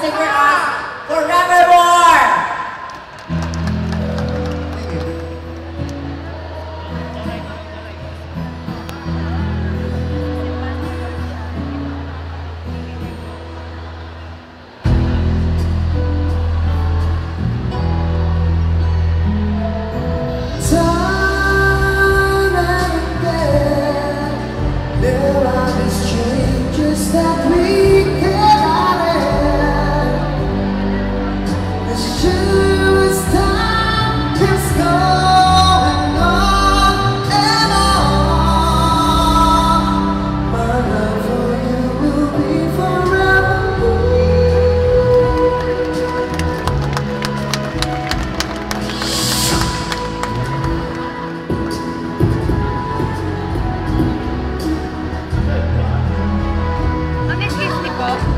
sing for us Forevermore! That we cannot end. It's true as time keeps going on and on. My love for you will be forever.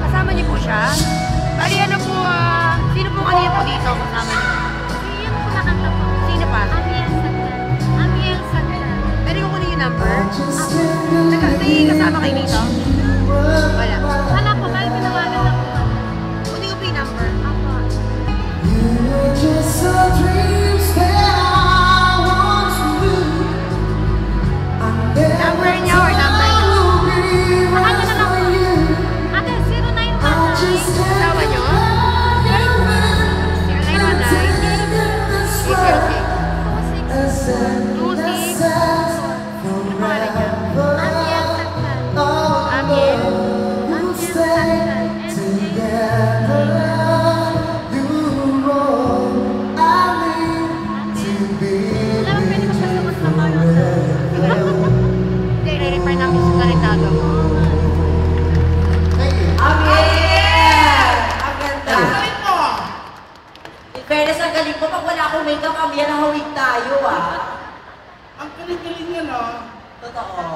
Kasama niyo po siya? Bali ano po, sino po kanina po dito kasama niyo? Yung kumakanta po. Sino pa? Amiel Saglan. Pwede ko kunin yung number? Kasama kayo dito? Wala. Wala po, bali pinawagan lang po. Kunin ko po yung number. Opo. Number niya or number niya? Sa kanya na lang po. Ate, 0919. Kasama niyo? 0919? Okay. 26. Ano pangalan niya? Amiel Saglan. Amiel? Amiel Saglan. Wala mo pwede magpasagot sa mga Hindi, i-refer namin sa Caritago. Amiel! Ang ganda! Galing mo! In fairness, ang galing mo. Pag wala akong makeup, Amiel, nahawig tayo, ah. Ang galing-galing yan, ah. Totoo.